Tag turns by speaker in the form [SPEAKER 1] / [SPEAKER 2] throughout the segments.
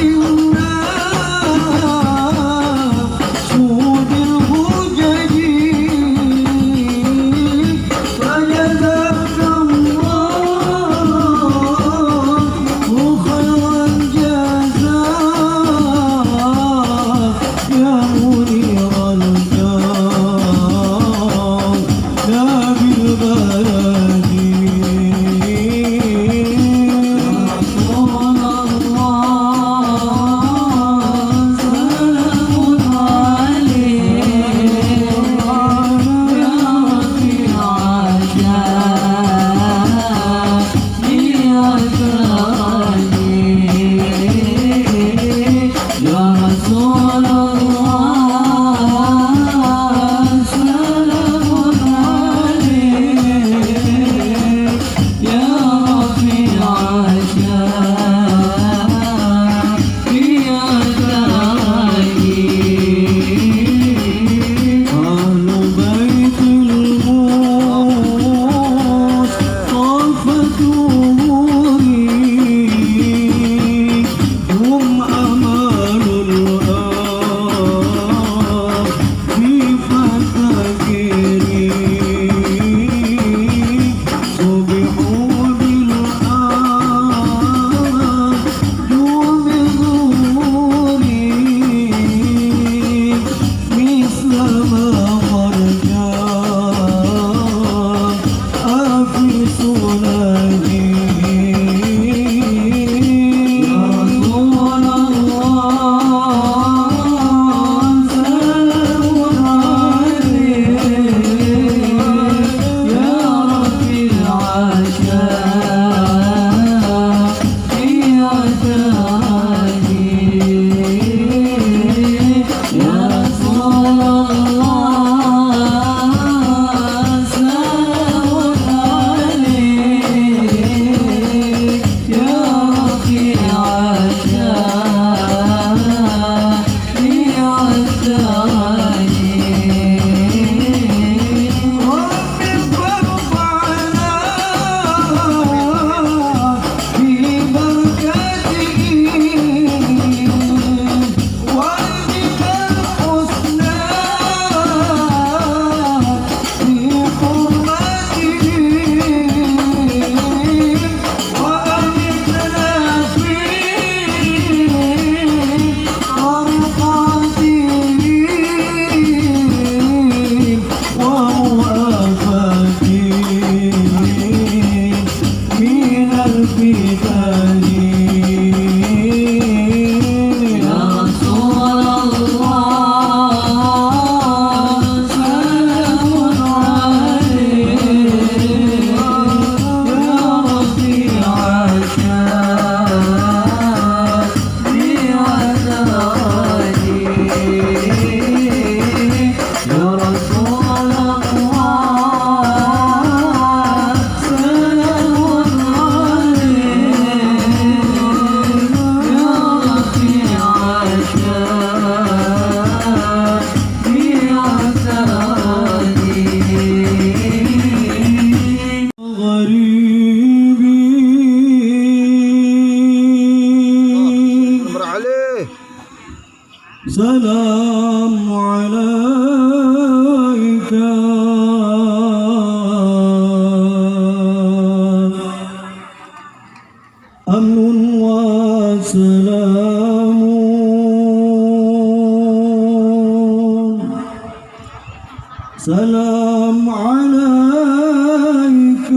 [SPEAKER 1] you سلام عليك أمن وسلام سلام عليك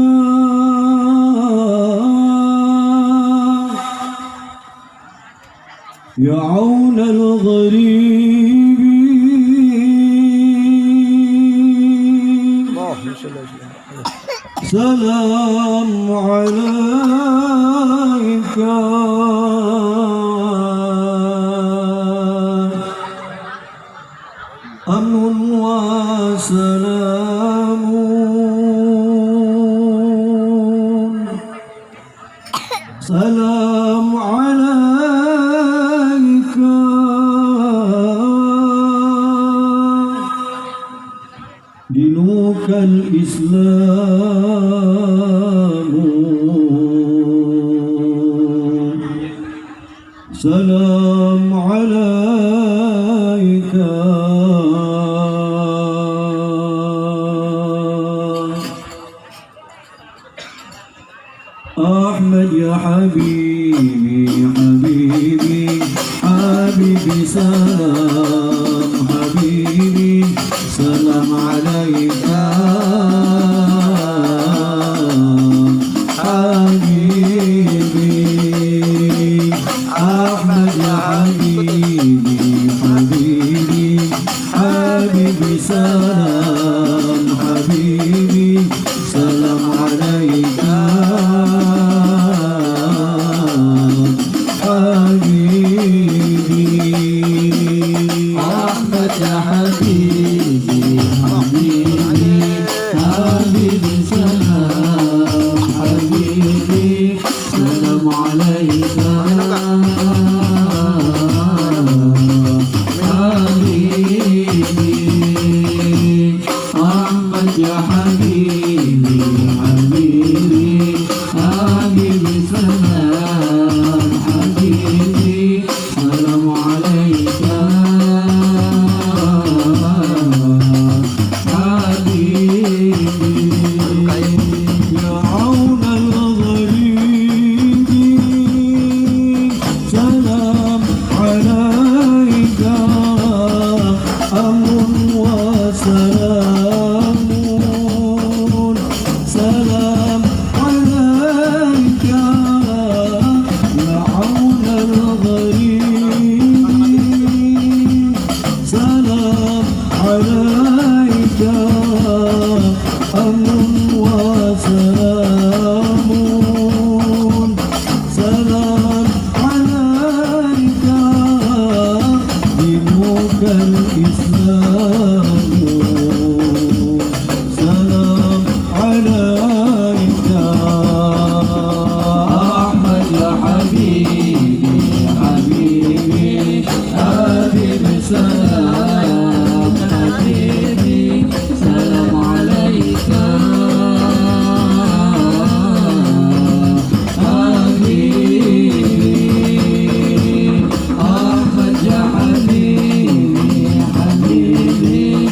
[SPEAKER 1] يا عون الغريب سلام عليك أمن وسلام سلام عليك دينك الإسلام سلام عليك أحمد يا حبيبي حبيبي حبيبي سلام حبيبي سلام عليك حبيبي أحمد يا حبيبي حبيبي حبيبي سلام حبيبي سلام عليك حبيبي أحمد يا حبيبي حبيبي حبيبي سلام حبيبي سلام عليك حبيبي أحمد يا حبيبي حبيبي حبيبي سلام حبيبي سلام عليك حبيبي يا عون الغريب سلام عليك أمن وسلام سلام عليك يا عون الغريب سلام عليك أمن وسلام سلام عليك دينك الإسلام سلام عليك أحمد يا حبيبي حبيبي حبيبي سلام حبيبي سلام عليك حبيبي أحمد يا حبيبي حبيبي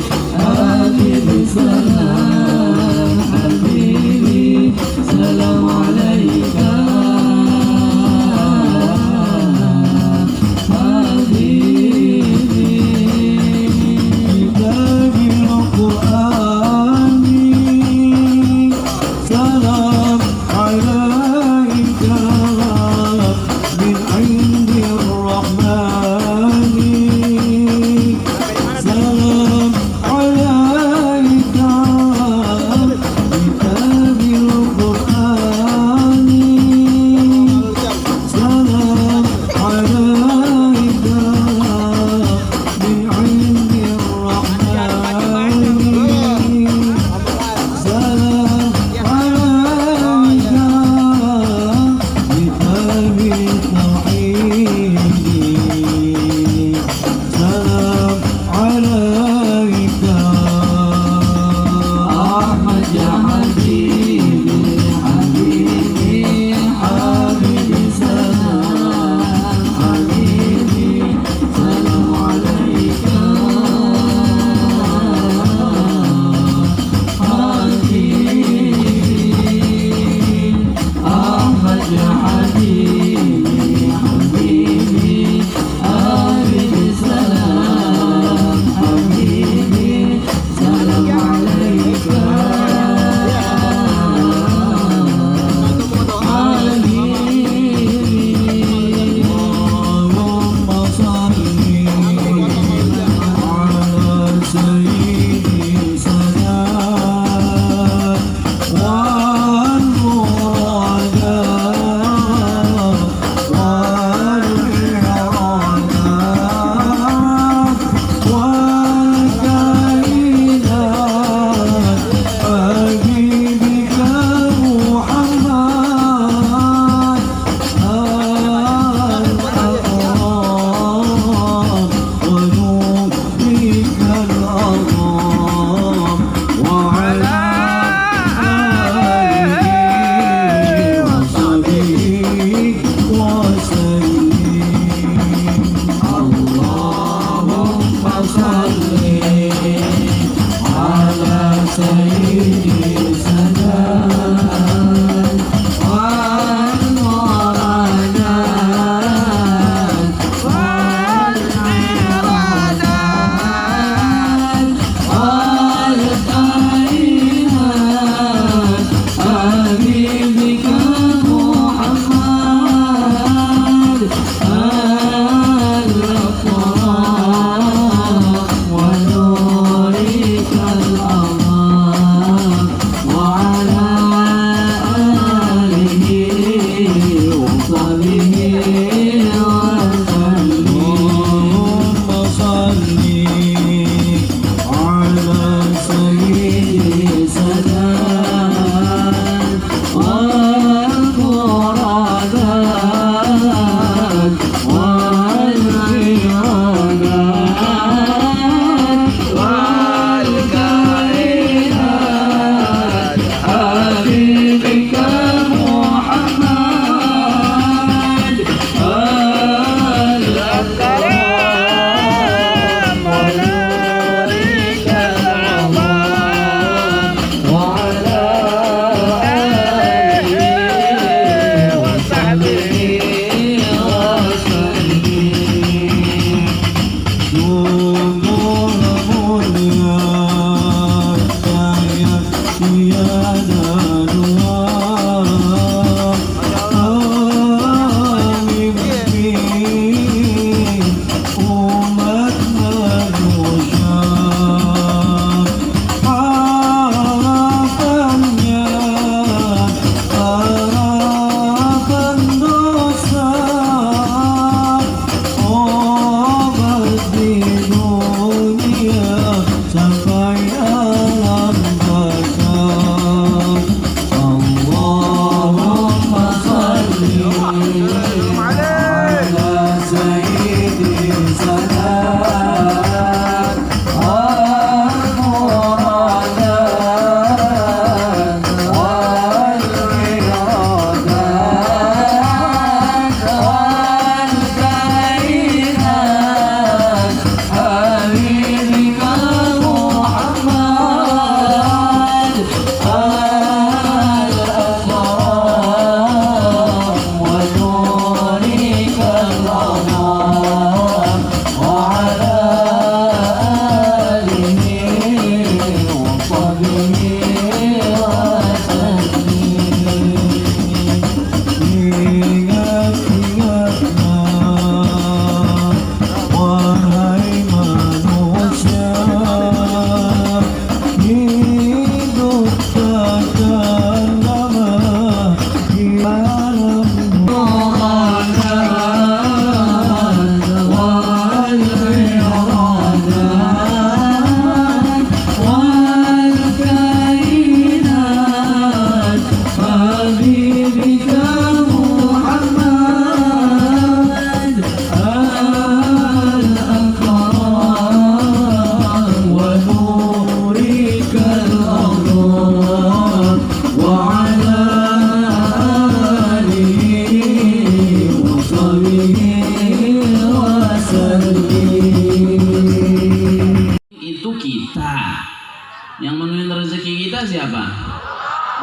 [SPEAKER 1] Yang menuhin rezeki kita siapa?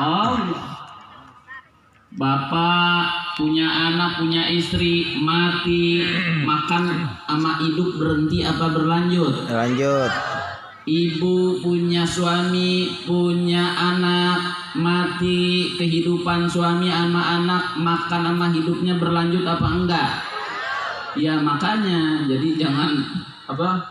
[SPEAKER 1] Allah. Bapak punya anak, punya istri, mati, makan sama hidup berhenti apa berlanjut?
[SPEAKER 2] Lanjut.
[SPEAKER 1] Ibu punya suami, punya anak, mati, kehidupan suami sama anak, makan sama hidupnya berlanjut apa enggak? Ya makanya, jadi jangan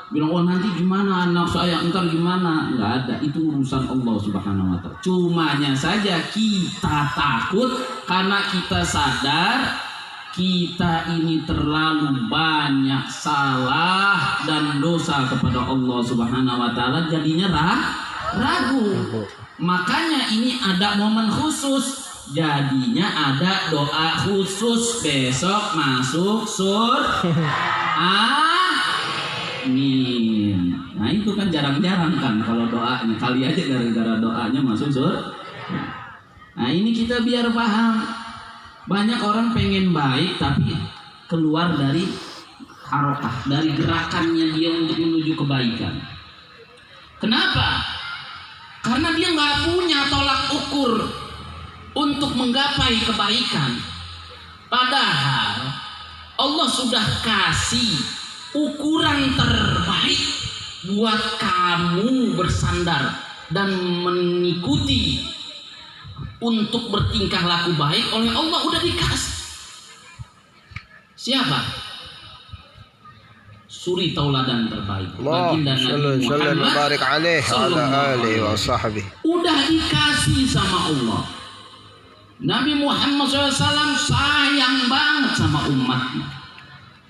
[SPEAKER 1] bilang oh nanti gimana anak saya, entar gimana, nggak ada, itu urusan Allah Subhanahu wa Ta'ala. Cumanya saja kita takut karena kita sadar kita ini terlalu banyak salah dan dosa kepada Allah Subhanahu wa Ta'ala, jadinya ragu. Makanya ini ada momen khusus, jadinya ada doa khusus besok masuk surga. Amin. Nah itu kan jarang-jarang kan kalau doanya, kali aja gara-gara doanya masuk surga. Nah ini kita biar paham. Banyak orang pengen baik tapi keluar dari harokah, dari gerakannya dia untuk menuju kebaikan. Kenapa? Karena dia nggak punya tolak ukur untuk menggapai kebaikan. Padahal Allah sudah kasih ukuran terbaik buat kamu bersandar dan mengikuti untuk bertingkah laku baik oleh Allah, udah dikasih. Siapa? Suri tauladan terbaik. Baginda Nabi Muhammad sallallahu alaihi wasallam. Udah dikasih sama Allah. Nabi Muhammad SAW sayang banget sama umatnya.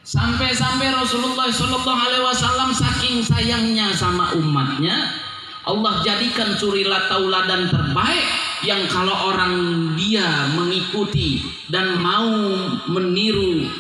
[SPEAKER 1] Sampai-sampai Rasulullah SAW saking sayangnya sama umatnya, Allah jadikan suri tauladan terbaik yang kalau orang dia mengikuti dan mau meniru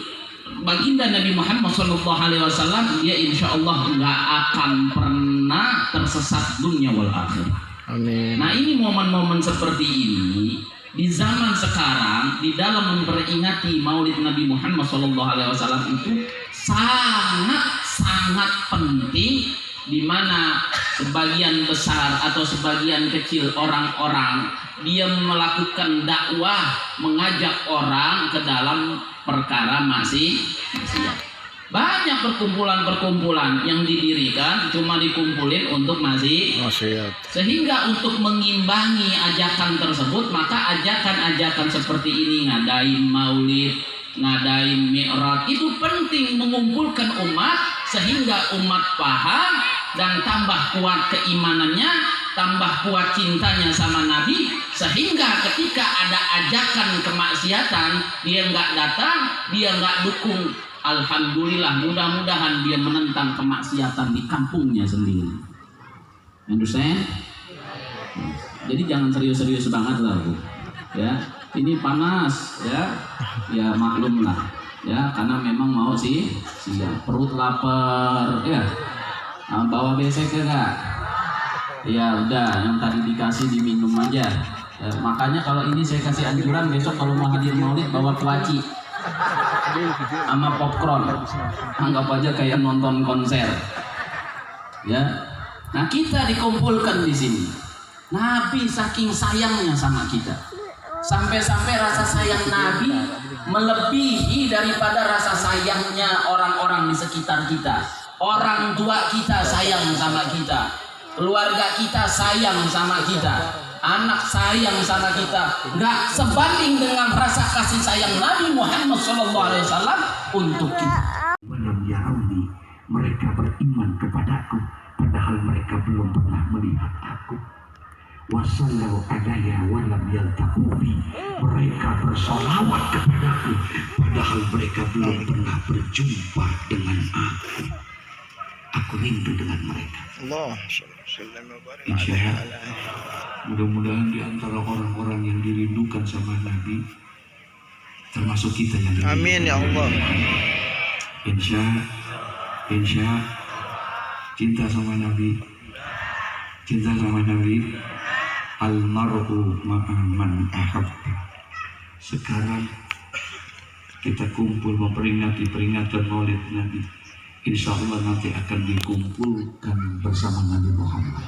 [SPEAKER 1] baginda Nabi Muhammad SAW, dia insya Allah nggak akan pernah tersesat dunia wal akhirah.
[SPEAKER 2] Amin. Nah
[SPEAKER 1] ini momen-momen seperti ini di zaman sekarang di dalam memperingati Maulid Nabi Muhammad SAW itu sangat penting, di mana sebagian besar atau sebagian kecil orang-orang dia melakukan dakwah, mengajak orang ke dalam perkara maksiat. Banyak perkumpulan-perkumpulan yang didirikan cuma dikumpulin untuk maksiat. Sehingga untuk mengimbangi ajakan tersebut, maka ajakan-ajakan seperti ini, ngadain maulid, ngadain mi'raj, itu penting mengumpulkan umat sehingga umat paham dan tambah kuat keimanannya, tambah kuat cintanya sama Nabi, sehingga ketika ada ajakan kemaksiatan dia nggak datang, dia nggak dukung. Alhamdulillah, mudah-mudahan dia menentang kemaksiatan di kampungnya sendiri. Understand? Jadi jangan serius-serius banget lah, Bu. Ya, ini panas, ya maklum lah, ya karena memang mau siap, perut lapar, ya. Bawa besek ya kak? Ya udah, yang tadi dikasih diminum aja. Ya, makanya kalau ini saya kasih anjuran besok kalau mau hadir maulid bawa pelaci sama popcorn, anggap aja kayak nonton konser, ya. Nah kita dikumpulkan di sini. Nabi saking sayangnya sama kita, sampai-sampai rasa sayang Nabi melebihi daripada rasa sayangnya orang-orang di sekitar kita. Orang tua kita sayang sama kita, keluarga kita sayang sama kita, anak sayang sama kita, nggak sebanding dengan rasa kasih sayang Nabi Muhammad SAW untuk kita. Walam yarawni, mereka beriman kepadaku padahal mereka belum pernah melihat aku. Wasallahu alaiya walam yaltaqubi, mereka bersolawat kepadaku padahal mereka belum pernah berjumpa dengan aku. Aku rindu dengan mereka. Insya Allah, mudah-mudahan di antara orang-orang yang dirindukan sama Nabi termasuk kita yang dirindukan.
[SPEAKER 2] Amin ya Allah.
[SPEAKER 1] Insya cinta sama Nabi, almar'u ma'a man ahabba. Sekarang kita kumpul memperingati peringatan Maulid Nabi. Insya Allah nanti akan dikumpulkan bersama Nabi Muhammad.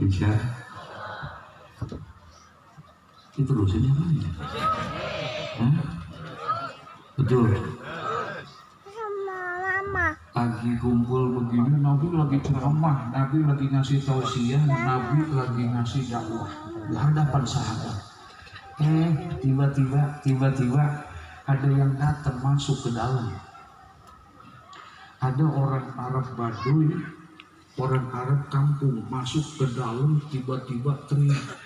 [SPEAKER 2] Insya itu dosennya banyak. Betul. Lagi kumpul begini, Nabi lagi ceramah, Nabi lagi ngasih tausiah, Nabi lagi ngasih dakwah di hadapan sahabat. Tiba-tiba ada yang datang masuk ke dalam. Ada orang Arab Baduy, orang Arab kampung masuk ke dalam, tiba-tiba teriak.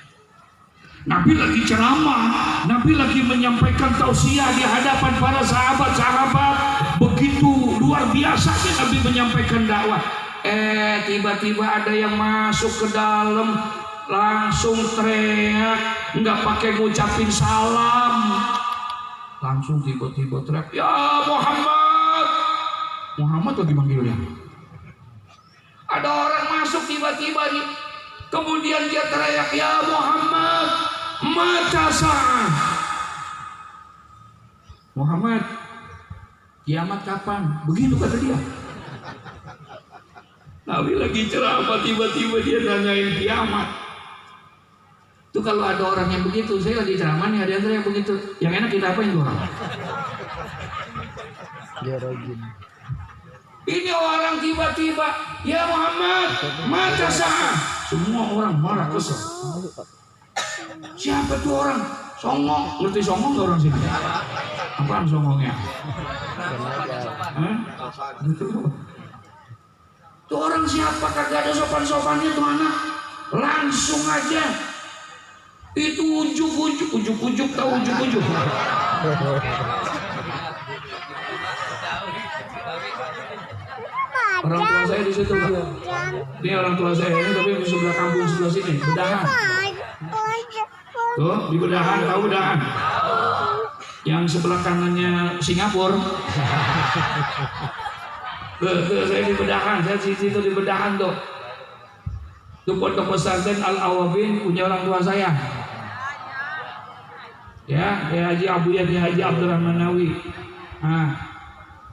[SPEAKER 2] Nabi lagi ceramah, Nabi lagi menyampaikan tausiah di hadapan para sahabat-sahabat. Begitu luar biasa Nabi menyampaikan dakwah. Tiba-tiba ada yang masuk ke dalam, langsung teriak, nggak pakai ngucapin salam, langsung tiba-tiba teriak, ya Muhammad. Muhammad lagi manggilnya. Ada orang masuk tiba-tiba nih, kemudian dia teriak, ya Muhammad, mata sa'ah. Muhammad, kiamat kapan? Begitu kata dia. Nabi lagi ceramah, tiba-tiba dia nanyain kiamat. Itu kalau ada orang yang begitu, saya lagi ceramah nih, ada yang begitu, yang enak kita apain tuh orang? Dia rajin. Ini orang tiba-tiba, ya Muhammad, mata sa'ah. Semua orang marah kesel. Siapa tuh orang? Songong. Ngerti songong gak orang sini? Apaan songongnya? Tuh orang siapa? Kagak ada sopan-sopannya tuh anak. Langsung aja. Itu ujuk-ujuk tahu ujuk-ujuk. Orang tua saya di situ, ini orang tua saya ini, tapi di sebelah kampung sebelah sini, Bedahan. Tuh di Bedahan, tahu Bedahan? Yang sebelah kanannya Singapura. Saya di Bedahan, saya di situ di Bedahan tuh. Itu Pondok Pesantren Al-Awabin punya orang tua saya. Ya, Haji Abdurrahman Nawi. Nah,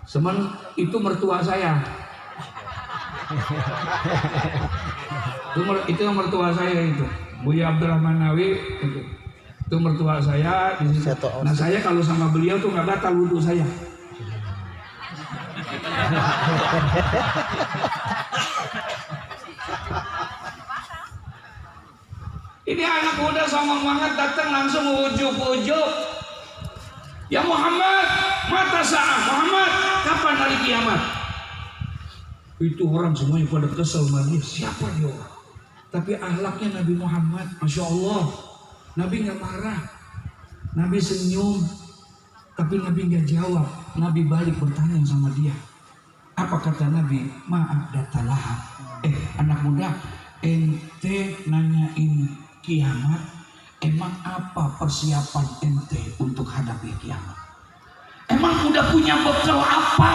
[SPEAKER 2] semen itu mertua saya. Itu mertua saya itu, Buya Abdurrahman Nawi itu mertua saya. Nah saya kalau sama beliau tuh nggak batal wudhu saya. Ini anak muda sama banget datang langsung ujuk-ujuk. Ya Muhammad, mata sa'ah. Muhammad, kapan hari kiamat? Itu orang semuanya pada kesel sama dia. Siapa dia orang? Tapi akhlaknya Nabi Muhammad, Masya Allah. Nabi gak marah, Nabi senyum, tapi Nabi gak jawab. Nabi balik bertanya sama dia. Apa kata Nabi? Maaf datalah. Anak muda, ente nanyain kiamat, emang apa persiapan ente untuk hadapi kiamat? Emang udah punya bekal apa?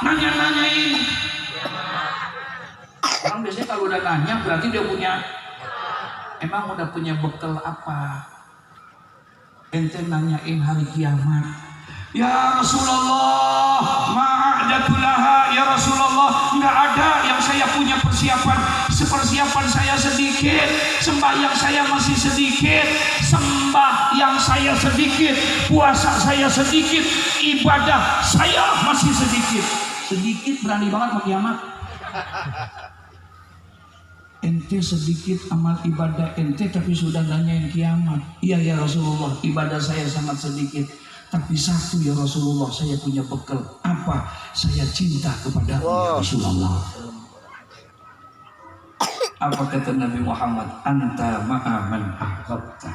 [SPEAKER 2] Nanya-nanyain. Orang biasanya kalau udah nanya berarti dia punya, emang udah punya bekal apa? Ente nanyain hari kiamat. Ya Rasulullah, ma'adatulaha. Ya Rasulullah, nggak ada yang saya punya persiapan. Sepersiapan saya sedikit, sembahyang saya masih sedikit, sembahyang saya sedikit, puasa saya sedikit, ibadah saya masih sedikit. Sedikit berani banget mau kiamat. Ente sedikit amal ibadah ente tapi sudah nanyain kiamat. Iya ya Rasulullah, ibadah saya sangat sedikit, tapi satu ya Rasulullah, saya punya bekal. Apa? Saya cinta kepada ya Rasulullah. Apa kata Nabi Muhammad? Anta ma'aman ahbabta.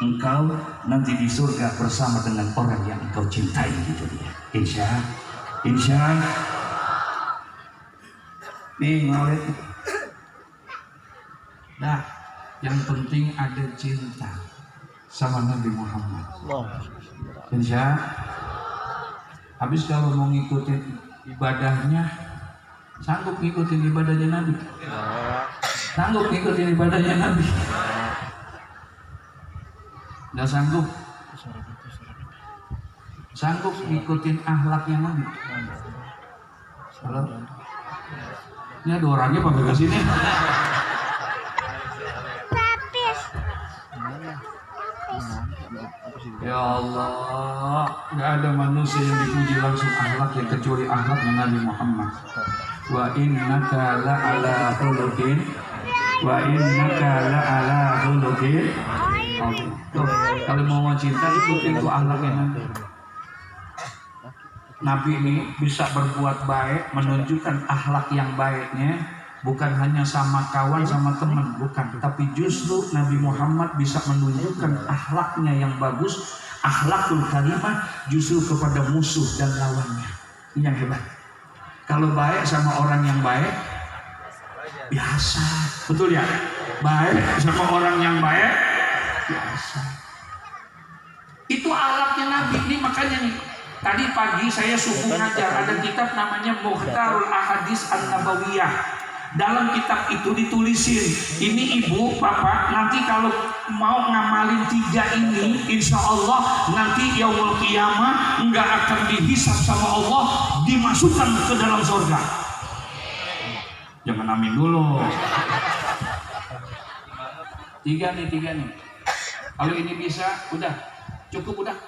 [SPEAKER 2] Engkau nanti di surga bersama dengan orang yang engkau cintai, gitu dia. Insya nih ngawet. Nah, yang penting ada cinta sama Nabi Muhammad. Insya. Habis kalau mau ngikutin ibadahnya, sanggup ngikutin ibadahnya Nabi? Sanggup ngikutin ibadahnya Nabi? Nggak sanggup. Sanggup ngikutin akhlaknya Nabi? Halo? Ini ada orangnya apa ke sini? Ya Allah, nggak ada manusia yang dipuji langsung akhlak kecuali akhlaknya Nabi Muhammad. Wa innaka la'ala khuluqin Tuh, kalau mau cinta ikutin tuh akhlaknya Nabi. Nabi ini bisa berbuat baik, menunjukkan akhlak yang baiknya, bukan hanya sama kawan sama teman, bukan, tapi justru Nabi Muhammad bisa menunjukkan akhlaknya yang bagus, akhlakul karimah justru kepada musuh dan lawannya. Ini yang hebat. Kalau baik sama orang yang baik biasa, betul ya? Baik sama orang yang baik biasa. Itu akhlaknya Nabi. Ini makanya nih, tadi pagi saya subuh ngajar, ada kitab namanya Mukhtarul Ahadits An-Nabawiyah. Dalam kitab itu ditulisin, ini ibu, bapak, nanti kalau mau ngamalin 3 ini, insya Allah nanti yaumul qiyamah nggak akan dihisab sama Allah, dimasukkan ke dalam surga. Jangan amin dulu. 3 nih. Kalau ini bisa, udah cukup, udah.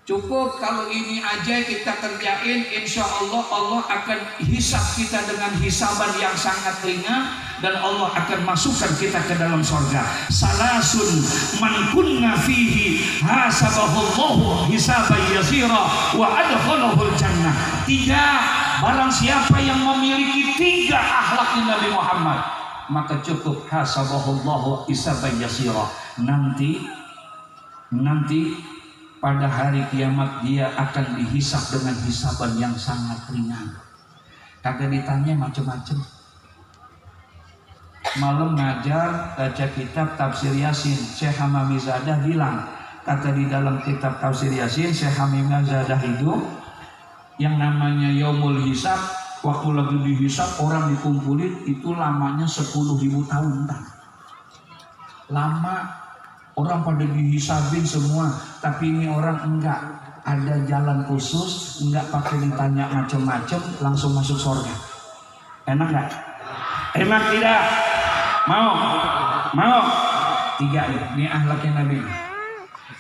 [SPEAKER 2] Cukup kalau ini aja kita kerjain, insya Allah Allah akan hisab kita dengan hisaban yang sangat ringan, dan Allah akan masukkan kita ke dalam surga. Salasun man kunna fihi hasabahullahu hisaban yasira wa adkhalahul jannah. 3, barang siapa yang memiliki 3 akhlaknya Nabi Muhammad, maka cukup hasabahullahu hisaban yasira. Nanti pada hari kiamat dia akan dihisab dengan hisaban yang sangat ringan. Kagak ditanya macam-macam. Malam ngajar baca kitab tafsir Yasin, Syekh Hamamizadah bilang, kata di dalam kitab tafsir Yasin Syekh Hamamizadah itu yang namanya yaumul hisab, waktu lagi dihisab orang dikumpulin itu lamanya 10.000 tahun. Lama. Orang pada dihisabin semua, tapi ini orang enggak, ada jalan khusus, enggak pakai ditanya macam-macam, langsung masuk surga. Enak enggak? Enak tidak? Mau? 3 ini akhlaknya Nabi.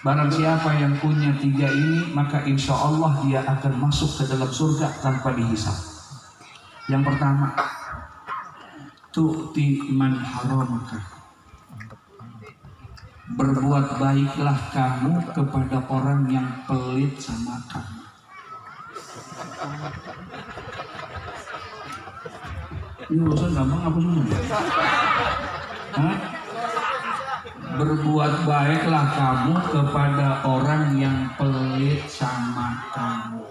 [SPEAKER 2] Barang siapa yang punya 3 ini, maka insya Allah dia akan masuk ke dalam surga tanpa dihisab. Yang pertama, tu'ti man haramaka. Berbuat baiklah kamu kepada orang yang pelit sama kamu. Ini urusan gampang apa susah? Hah? Berbuat baiklah kamu kepada orang yang pelit sama kamu.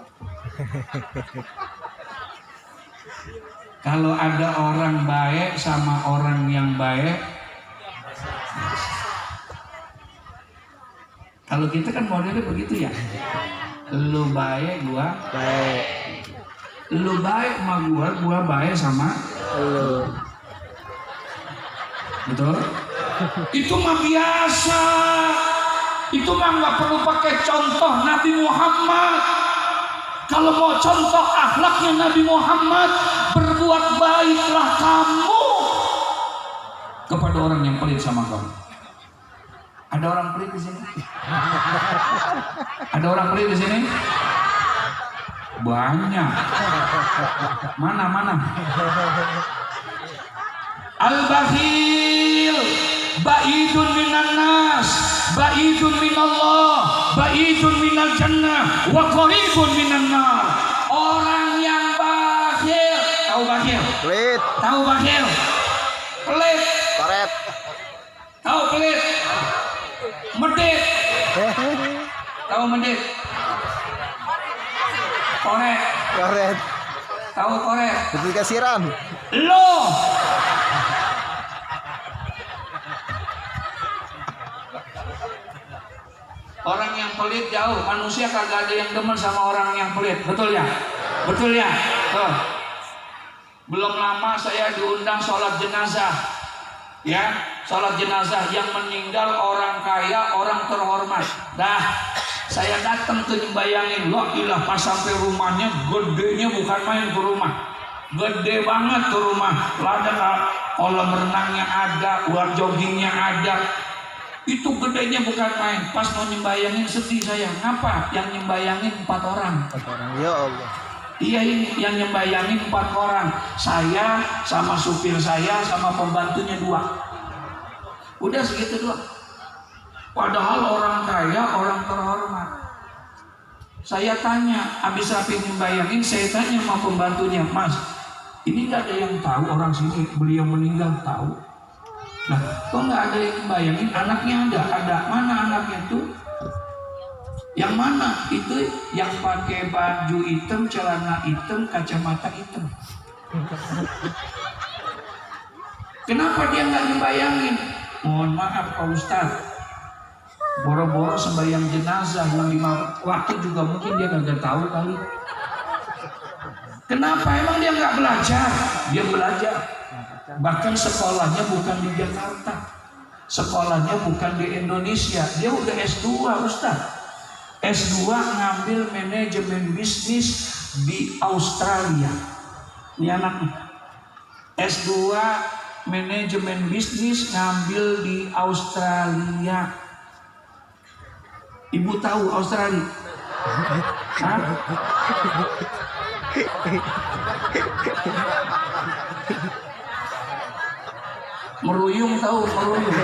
[SPEAKER 2] Kalau ada orang baik sama orang yang baik, kalau kita kan modelnya begitu ya. Lu baik, gua baik. Lu baik sama gua baik sama lu. Betul? Itu mah biasa. Itu mah nggak perlu pakai contoh Nabi Muhammad. Kalau mau contoh akhlaknya Nabi Muhammad, berbuat baiklah kamu kepada orang yang pelit sama kamu. Ada orang pelit di sini? Ada orang pelit di sini? Banyak. Mana? Al-bakhil ba'idun minan nas, ba'idun minallah, ba'idun minal jannah, wa qaribun minan nar. Orang yang bakhil, tahu bakhil? Pelit. Tahu bakhil? Pelit. Koret. Tahu pelit? Medit. Tahu medit? Koret. Tahu koret? Betul kasiran. Loh. Orang yang pelit jauh, manusia kagak ada yang demen sama orang yang pelit, betul ya? Betul ya? Tuh. Belum lama saya diundang sholat jenazah, ya, sholat jenazah yang meninggal orang kaya, orang terhormat. Dah, saya datang tuh bayangin, loh ilah pas sampai rumahnya, gedenya bukan main ke rumah, gede banget tuh rumah, ada kolam renangnya ada, luar joggingnya ada. Itu gedenya bukan main. Pas mau nyembayangin sedih saya. Ngapa? Yang nyembayangin 4 orang.
[SPEAKER 3] 4 orang. Ya Allah.
[SPEAKER 2] Iya, ini yang nyembayangin 4 orang. Saya sama supir saya sama pembantunya 2. Udah segitu doang. Padahal orang kaya, orang terhormat. Saya tanya, habis rapi nyembayangin, saya tanya sama pembantunya, Mas, ini nggak ada yang tahu orang sini beliau meninggal? Tahu. Nah, kok nggak ada yang bayangin? Anaknya ada. Mana anaknya tuh? Yang mana? Itu yang pakai baju hitam, celana hitam, kacamata hitam. Kenapa dia nggak dibayangin? Mohon maaf Pak Ustadz, boro-boro sembahyang jenazah yang 5 waktu juga mungkin dia nggak tahu kali. Kenapa? Emang dia nggak belajar? Dia belajar. Bahkan sekolahnya bukan di Jakarta, sekolahnya bukan di Indonesia. Dia udah S2 Ustaz. S2 ngambil manajemen bisnis di Australia. Ini anaknya. S2 manajemen bisnis ngambil di Australia. Ibu tahu Australia? Hah? Meruyung tahu, meruyung.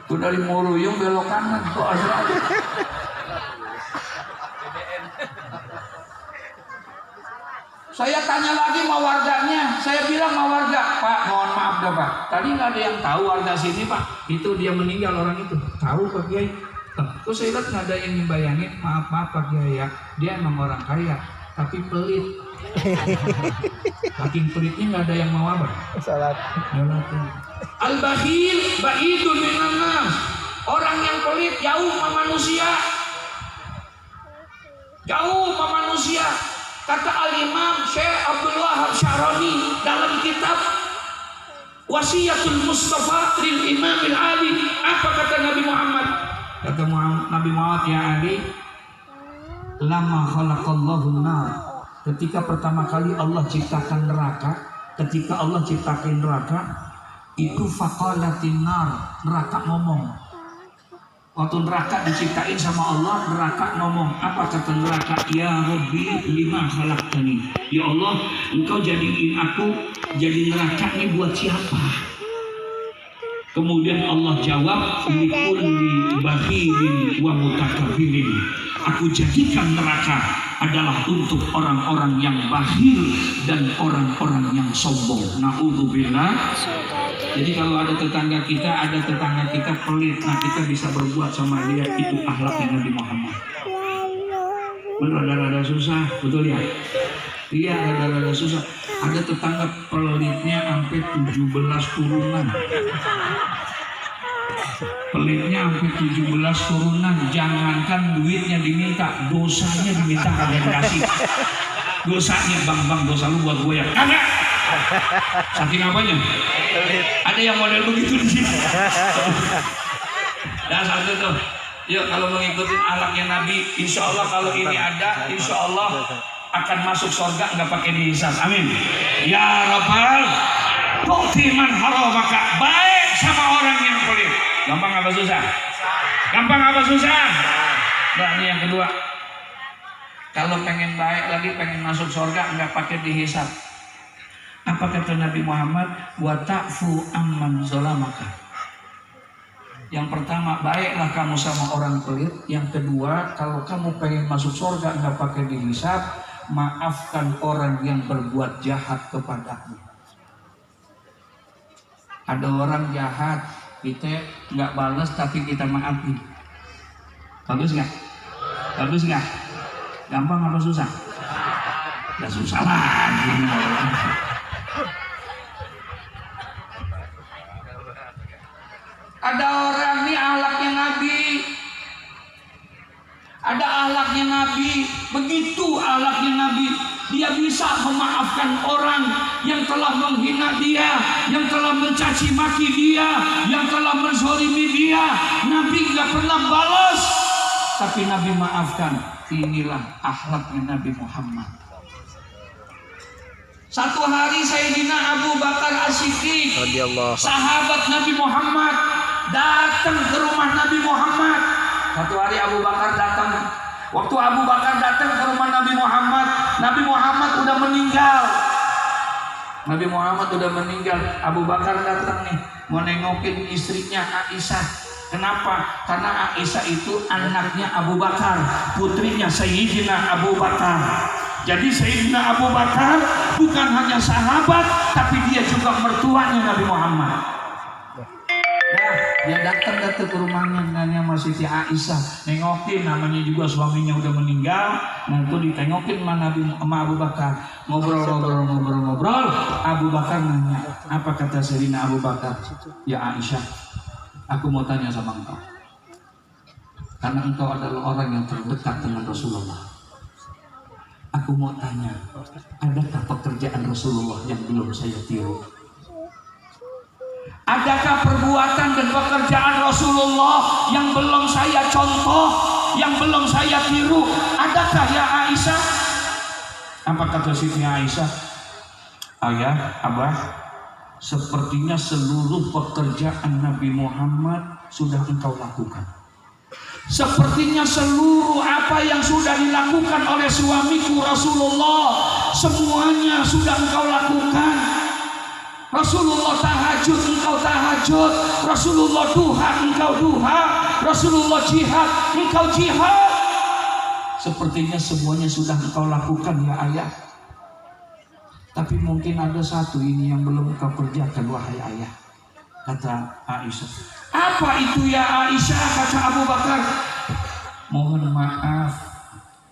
[SPEAKER 2] Tuh dari Meruyung belok kanan ke Australia. Saya tanya lagi sama warganya, saya bilang sama warga, Pak, mohon maaf dah Pak, tadi nggak ada yang tahu warga sini Pak, itu dia meninggal orang itu, tahu Pak Kiai? Terus saya lihat nggak ada yang membayangin, maaf Pak Kiai ya, dia emang orang kaya, tapi pelit. Saking pelitnya nggak ada yang mau apa?
[SPEAKER 3] Salat.
[SPEAKER 2] Al-bakhil ba'idun minan nas. Orang yang pelit jauh sama manusia. Jauh sama manusia. Kata Al-Imam Syekh Abdul Wahab Syarani dalam kitab Wasiyatul Mustafa lil Imam al-Ali, apa kata Nabi Muhammad? Kata Nabi Muhammad, ya Ali, lama khalaqallahu nar. Ketika pertama kali Allah ciptakan neraka, ketika Allah ciptakan neraka, itu faqalatin nar, neraka ngomong. Waktu neraka diciptain sama Allah, neraka ngomong. Apa kata neraka? Ya Rabbi, lima khalaqtani. Ya Allah, engkau jadiin aku jadi neraka ini buat siapa? Kemudian Allah jawab, likulli bakhirin wa mutakabbirin. Aku jadikan neraka adalah untuk orang-orang yang bakhil dan orang-orang yang sombong. Na'udzubillah. Jadi kalau ada tetangga kita pelit, nah kita bisa berbuat sama dia, itu akhlaknya Nabi Muhammad. Rada-rada susah, betul ya? Iya, rada-rada susah. Ada tetangga pelitnya sampai 17 turunan. Pelitnya sampai 17 turunan. Jangankan duitnya diminta, dosanya diminta kagak dikasih. Dosanya, bang, dosa lu buat gue ya. Kagak. Saking apanya? Ada yang model begitu di sini. Dan satu tuh, yuk kalau mengikuti akhlaknya Nabi, insya Allah kalau ini ada, insya Allah akan masuk surga nggak pakai dihisab. Amin. Ya Rabbal, tu'ti man haramaka, baik sama orang yang pelit. Gampang apa susah? Gampang apa susah? Nah, ini yang kedua. Kalau pengen baik lagi, pengen masuk surga nggak pakai dihisab. Apa kata Nabi Muhammad? Wa ta'fu amman zalamaka. Yang pertama, baiklah kamu sama orang pelit. Yang kedua, kalau kamu pengen masuk surga nggak pakai dihisab, maafkan orang yang berbuat jahat kepadamu. Ada orang jahat, kita nggak balas tapi kita maafin. Bagus nggak? Bagus nggak? Gampang apa susah? Nggak susah lagi. Ada orang nih akhlaknya Nabi. Ada akhlaknya Nabi. Begitu akhlaknya Nabi. Dia bisa memaafkan orang yang telah menghina dia, yang telah mencaci maki dia, yang telah menzalimi dia. Nabi nggak pernah balas, tapi Nabi maafkan. Inilah akhlaknya Nabi Muhammad. Satu hari Sayyidina Abu Bakar As-Siddiq, sahabat Nabi Muhammad, datang ke rumah Nabi Muhammad. Satu hari Abu Bakar datang. Waktu Abu Bakar datang ke rumah Nabi Muhammad udah meninggal. Nabi Muhammad udah meninggal. Abu Bakar datang nih, mau nengokin istrinya Aisyah. Kenapa? Karena Aisyah itu anaknya Abu Bakar, putrinya Sayyidina Abu Bakar. Jadi Sayyidina Abu Bakar bukan hanya sahabat, tapi dia juga mertuanya Nabi Muhammad. Nah, dia datang ke rumahnya nanya sama Siti Aisyah, nengokin, namanya juga suaminya udah meninggal. Nah itu ditengokin sama Abu Bakar, ngobrol. Abu Bakar nanya, apa kata Sayyidina Abu Bakar? Ya Aisyah, aku mau tanya sama engkau, karena engkau adalah orang yang terdekat dengan Rasulullah. Aku mau tanya, adakah pekerjaan Rasulullah yang belum saya tiru? Adakah perbuatan dan pekerjaan Rasulullah yang belum saya contoh, yang belum saya tiru? Adakah ya Aisyah? Apa kata Siti Aisyah? Ayah, Abah, sepertinya seluruh pekerjaan Nabi Muhammad sudah engkau lakukan. Sepertinya seluruh apa yang sudah dilakukan oleh suamiku Rasulullah, semuanya sudah engkau lakukan. Rasulullah tahajud, engkau tahajud. Rasulullah duha, engkau duha. Rasulullah jihad, engkau jihad. Sepertinya semuanya sudah engkau lakukan ya ayah. Tapi mungkin ada satu ini yang belum engkau kerjakan wahai ayah. Kata Aisyah. Apa itu ya Aisyah? Kata Abu Bakar. Mohon maaf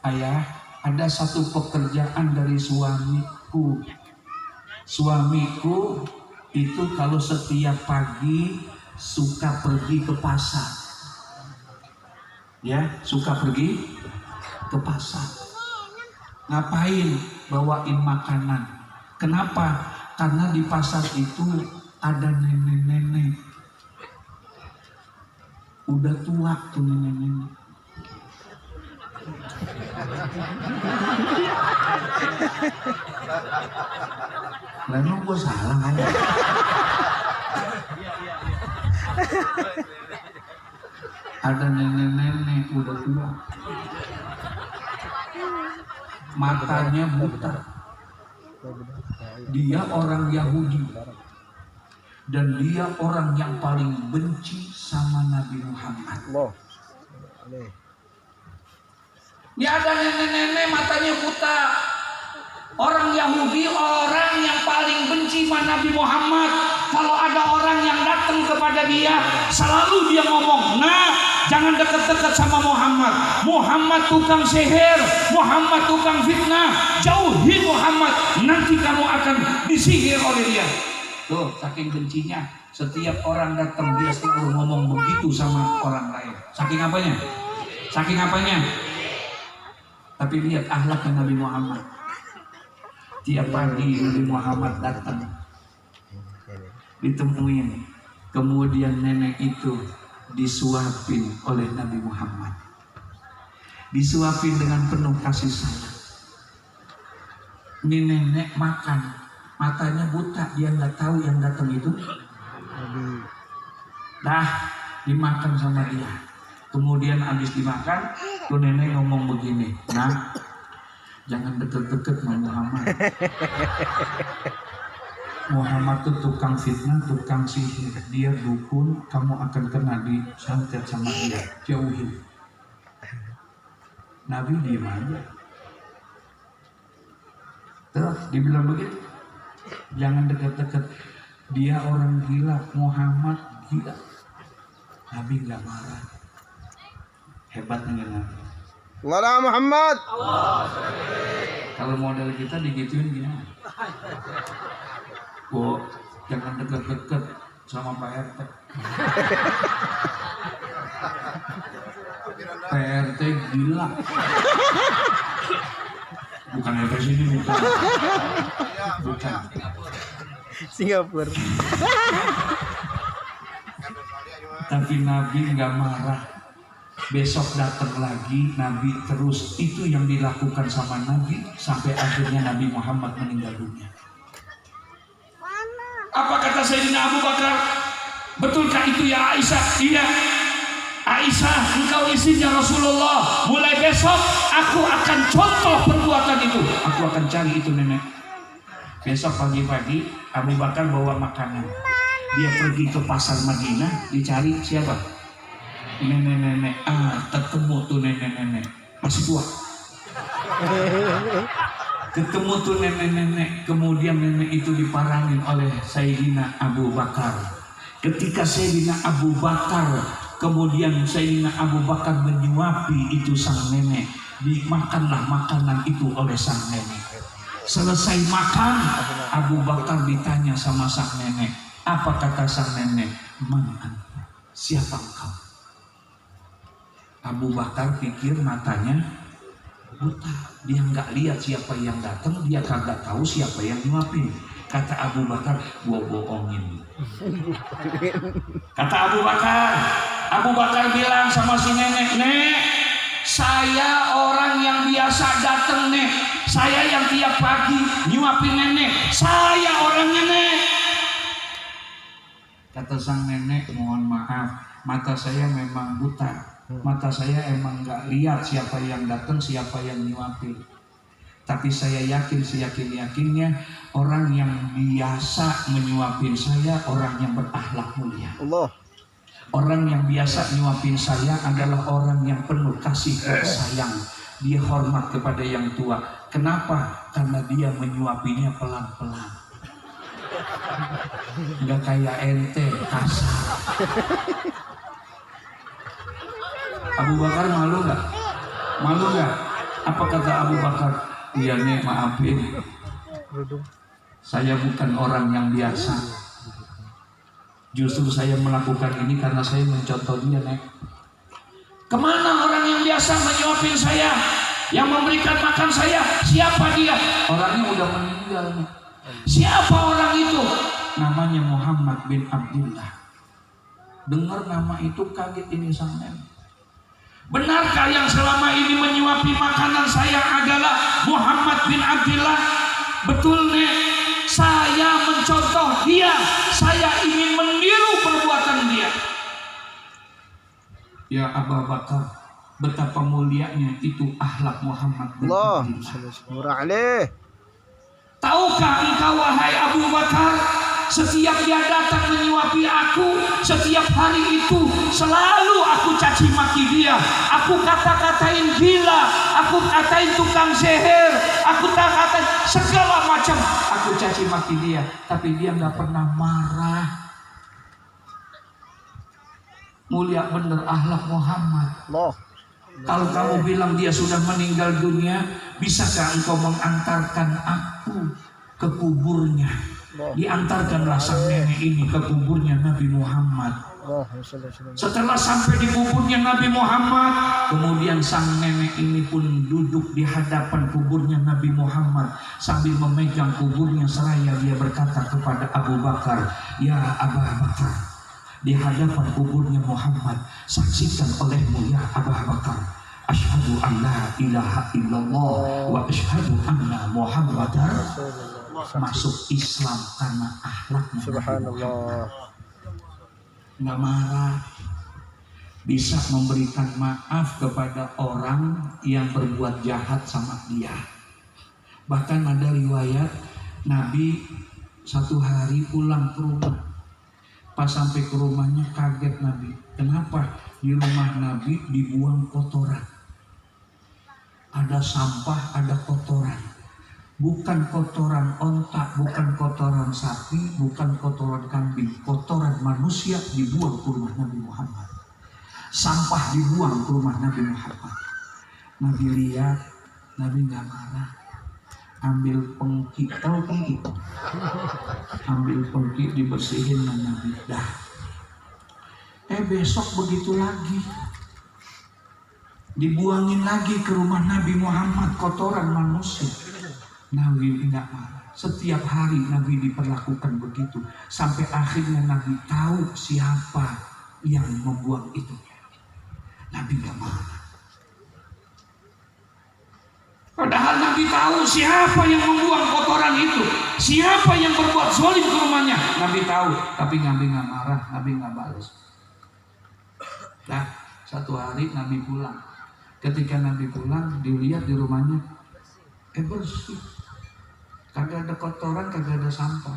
[SPEAKER 2] ayah, ada satu pekerjaan dari suamiku. Suamiku itu kalau setiap pagi suka pergi ke pasar. Ya, suka pergi ke pasar. Ngapain? Bawain makanan. Kenapa? Karena di pasar itu ada nenek-nenek. Udah tua tuh nenek-nenek. Lalu gue salah kan? Ada nenek-nenek udah tua, matanya buta. Dia orang Yahudi dan dia orang yang paling benci sama Nabi Muhammad. Dia ada nenek-nenek matanya buta. Orang Yahudi, orang yang paling benci sama Nabi Muhammad. Kalau ada orang yang datang kepada dia, selalu dia ngomong, nah jangan dekat-dekat sama Muhammad. Muhammad tukang sihir, Muhammad tukang fitnah. Jauhi Muhammad, nanti kamu akan disihir oleh dia. Tuh, saking bencinya, setiap orang datang dia selalu ngomong begitu sama orang lain. Saking apanya? Saking apanya? Tapi lihat akhlaknya Nabi Muhammad. Tiap pagi Nabi Muhammad datang, ditemuin, kemudian nenek itu disuapin oleh Nabi Muhammad, disuapin dengan penuh kasih sayang. Ini nenek makan, matanya buta, dia nggak tahu yang datang itu. Dah dimakan sama dia. Kemudian habis dimakan, tuh nenek ngomong begini, nah jangan deket-deket sama Muhammad. Muhammad tuh tukang fitnah, tukang sihir. Dia dukun, kamu akan kena disantet sama dia. Jauhin. Nabi diem aja. Terus dibilang begitu, jangan dekat-dekat. Dia orang gila, Muhammad gila. Nabi nggak marah. Hebatnya Nabi.
[SPEAKER 3] Wala Muhammad.
[SPEAKER 2] Kalau model kita digituin gimana? Oh, jangan deket-deket sama Pak RT. PRT gila. Bukan RT sini, bukan. Bukan.
[SPEAKER 3] Singapura.
[SPEAKER 2] Tapi Nabi nggak marah. Besok datang lagi, Nabi terus. Itu yang dilakukan sama Nabi sampai akhirnya Nabi Muhammad meninggal dunia. Apa kata Sayyidina Abu Bakar? Betulkah itu ya Aisyah? Iya. Aisyah, engkau istrinya Rasulullah. Mulai besok aku akan contoh perbuatan itu. Aku akan cari itu nenek. Besok pagi-pagi Abu Bakar bawa makanan. Dia pergi ke pasar Madinah, dicari siapa? Nenek-nenek. Ketemu tuh nenek-nenek. Masih tua. Ketemu tuh nenek-nenek. Kemudian nenek itu diparangin oleh Sayyidina Abu Bakar. Ketika Sayyidina Abu Bakar, kemudian Sayyidina Abu Bakar menyuapi itu sang nenek. Dimakanlah makanan itu oleh sang nenek. Selesai makan, Abu Bakar ditanya sama sang nenek. Apa kata sang nenek? Man, siapa engkau? Abu Bakar pikir matanya buta. Dia nggak lihat siapa yang datang. Dia kagak tahu siapa yang nyuapin. Kata Abu Bakar, gua bohongin. Kata Abu Bakar bilang sama si nenek, Nek, saya orang yang biasa datang, Nek. Saya yang tiap pagi nyuapin nenek. Saya orangnya, Nek. Kata sang nenek, mohon maaf, mata saya memang buta. Mata saya emang nggak lihat siapa yang datang, siapa yang nyuapin. Tapi saya yakin, seyakin-yakinnya orang yang biasa menyuapin saya orang yang berakhlak mulia.
[SPEAKER 3] Allah.
[SPEAKER 2] Orang yang biasa nyuapin saya adalah orang yang penuh kasih dan sayang. Dia hormat kepada yang tua. Kenapa? Karena dia menyuapinya pelan-pelan. Nggak kayak ente, kasar. Abu Bakar malu nggak? Malu nggak? Apa kata Abu Bakar? Iya nek, maafin. Saya bukan orang yang biasa. Justru saya melakukan ini karena saya mencontoh dia, nek. Kemana orang yang biasa menyuapin saya, yang memberikan makan saya? Siapa dia? Orangnya udah meninggal, nek. Siapa orang itu? Namanya Muhammad bin Abdullah. Dengar nama itu kaget ini sang nenek. Benarkah yang selama ini menyuapi makanan saya adalah Muhammad bin Abdullah? Betul, Nek. Saya mencontoh dia. Saya ingin meniru perbuatan dia. Ya Abu Bakar, betapa mulianya itu akhlak Muhammad bin Abdullah. Tahukah engkau wahai Abu Bakar, setiap dia datang menyuapi aku, setiap hari itu selalu aku caci maki dia. Aku kata-katain gila, aku katain tukang sihir, aku katain segala macam. Aku caci maki dia, tapi dia nggak pernah marah. Mulia bener akhlak Muhammad. Kalau kamu bilang dia sudah meninggal dunia, bisakah engkau mengantarkan aku ke kuburnya? Diantarkanlah sang nenek ini ke kuburnya Nabi Muhammad. Setelah sampai di kuburnya Nabi Muhammad, kemudian sang nenek ini pun duduk di hadapan kuburnya Nabi Muhammad sambil memegang kuburnya seraya dia berkata kepada Abu Bakar, ya Abu Bakar, di hadapan kuburnya Muhammad, saksikan olehmu ya Abu Bakar, asyhadu an la ilaha illallah wa asyhadu anna Muhammadar masuk Islam karena akhlaknya. Subhanallah. Nggak marah, bisa memberikan maaf kepada orang yang berbuat jahat sama dia. Bahkan ada riwayat Nabi satu hari pulang ke rumah. Pas sampai ke rumahnya kaget Nabi. Kenapa? Di rumah Nabi dibuang kotoran. Ada sampah, ada kotoran. Bukan kotoran onta, bukan kotoran sapi, bukan kotoran kambing. Kotoran manusia dibuang ke rumah Nabi Muhammad. Sampah dibuang ke rumah Nabi Muhammad. Nabi lihat, Nabi nggak marah. Ambil pengki, tahu pengki? Ambil pengki dibersihin sama Nabi. Dah. Besok begitu lagi. Dibuangin lagi ke rumah Nabi Muhammad kotoran manusia. Nabi tidak marah. Setiap hari Nabi diperlakukan begitu. Sampai akhirnya Nabi tahu siapa yang membuang itu. Nabi tidak marah. Padahal Nabi tahu tahu siapa yang membuang kotoran itu, siapa yang berbuat zalim ke rumahnya. Nabi tahu, tapi Nabi nggak marah, Nabi nggak balas. Nah, satu hari Nabi pulang. Ketika Nabi pulang, dilihat di rumahnya, bersih, kagak ada kotoran, kagak ada sampah.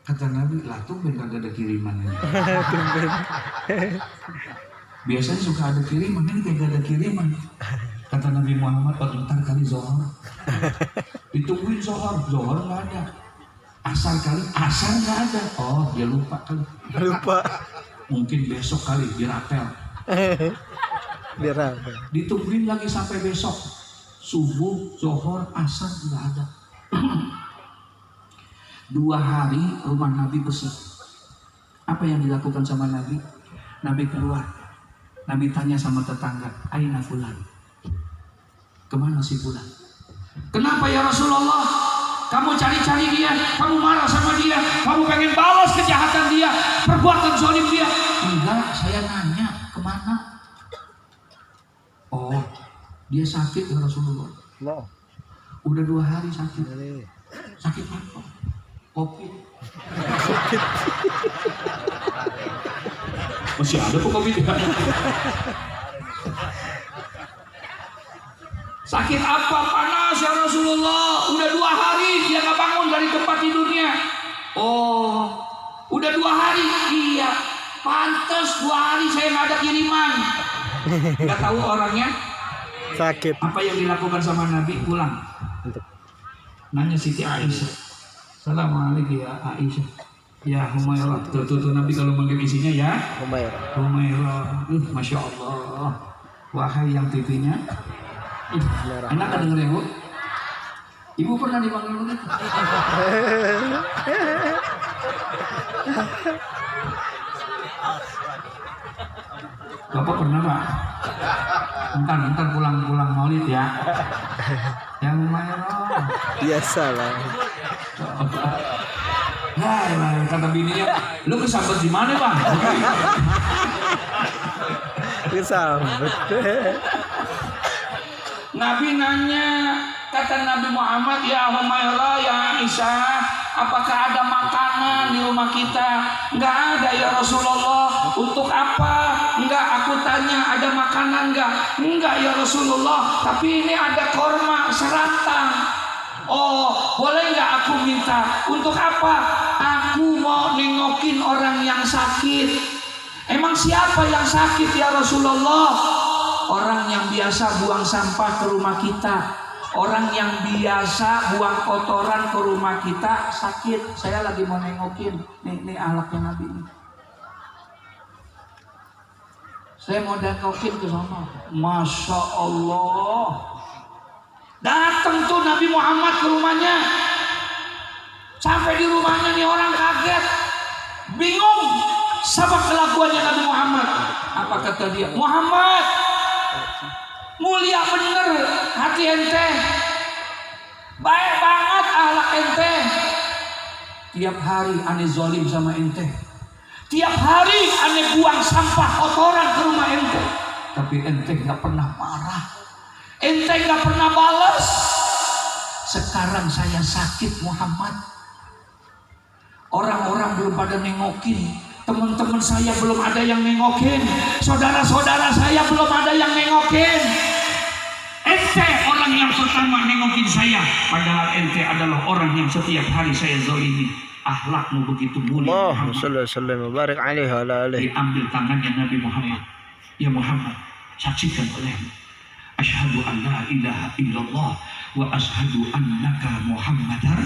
[SPEAKER 2] Kata Nabi, lah tumben kagak ada kiriman ini. Biasanya suka ada kiriman, ini kagak ada kiriman. Kata Nabi Muhammad, ntar kali Zohor. Ditungguin Zohor nggak ada. Asar nggak ada. Oh, dia lupa kali.
[SPEAKER 3] Lupa.
[SPEAKER 2] Mungkin besok kali dirapel.
[SPEAKER 3] Biar apa?
[SPEAKER 2] Ditungguin lagi sampai besok. Subuh, Zohor, asar nggak ada. 2 hari rumah Nabi bersih. Apa yang dilakukan sama Nabi? Nabi keluar. Nabi tanya sama tetangga, Aina fulan? Kemana si fulan? Kenapa ya Rasulullah? Kamu cari-cari dia, kamu marah sama dia, kamu pengen balas kejahatan dia, perbuatan zalim dia. Enggak, saya nanya, kemana? Oh, dia sakit ya Rasulullah.
[SPEAKER 3] No.
[SPEAKER 2] Udah 2 hari sakit. Sakit apa? Kopi. Masih ada kok kopi. Sakit apa? Panas ya Rasulullah. Udah 2 hari dia nggak bangun dari tempat tidurnya. Oh, udah 2 hari. Iya, pantas 2 hari saya nggak ada kiriman. Nggak tahu orangnya
[SPEAKER 3] Sakit.
[SPEAKER 2] apa yang dilakukan sama Nabi. Pulang. Nanya Siti Aisyah. Assalamualaikum ya Aisyah. Ya Humairah. Tuh Nabi kalau manggil isinya ya Humairah. Masya Allah. Wahai yang TV-nya. Enak kan denger ya Bu? Ibu pernah dipanggil begitu? Bapak pernah Pak? Ntar pulang maulid ya. Yang Humairah.
[SPEAKER 3] Biasalah.
[SPEAKER 2] Nah, kata bininya, lu kesambet di mana Bang?
[SPEAKER 3] Kesambet.
[SPEAKER 2] Nabi nanya, kata Nabi Muhammad, ya Humairah, ya Aisyah, apakah ada makanan di rumah kita? Enggak ada ya Rasulullah. Untuk apa? Enggak, aku tanya ada makanan enggak? Enggak ya Rasulullah, tapi ini ada korma serantang. Oh, boleh nggak aku minta? Untuk apa? Aku mau nengokin orang yang sakit. Emang siapa yang sakit ya Rasulullah? Orang yang biasa buang sampah ke rumah kita, orang yang biasa buang kotoran ke rumah kita sakit. Saya lagi mau nengokin. Nih alatnya Nabi ini. Saya mau nengokin ke sana. Masya Allah. Datang tuh Nabi Muhammad ke rumahnya. Sampai di rumahnya nih orang kaget, bingung sama kelakuannya Nabi Muhammad. Apa kata dia? Muhammad, mulia bener hati ente, baik banget akhlak ente. Tiap hari aneh zolim sama ente, tiap hari aneh buang sampah kotoran ke rumah ente, tapi ente gak pernah marah. Ente gak pernah balas. Sekarang saya sakit Muhammad. Orang-orang belum pada nengokin. Teman-teman saya belum ada yang nengokin. Saudara-saudara saya belum ada yang nengokin. Ente orang yang pertama nengokin saya. Padahal ente adalah orang yang setiap hari saya zalimi. Akhlakmu begitu mulia.
[SPEAKER 3] Allahumma shalli wa sallim wa barik alaihi wa ala alihi.
[SPEAKER 2] Diambil tangannya Nabi Muhammad. Ya Muhammad, saksikan olehmu. Asyhadu an la ilaha illallah wa asyhadu annaka Muhammadar.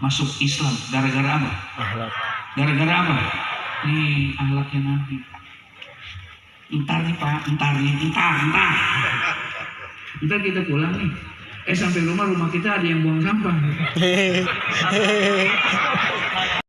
[SPEAKER 2] Masuk Islam gara-gara apa?
[SPEAKER 3] Akhlak.
[SPEAKER 2] Gara-gara apa? Nih akhlaknya Nabi. Entar nih Pak, entar. Entar kita pulang nih. Sampai rumah kita ada yang buang sampah.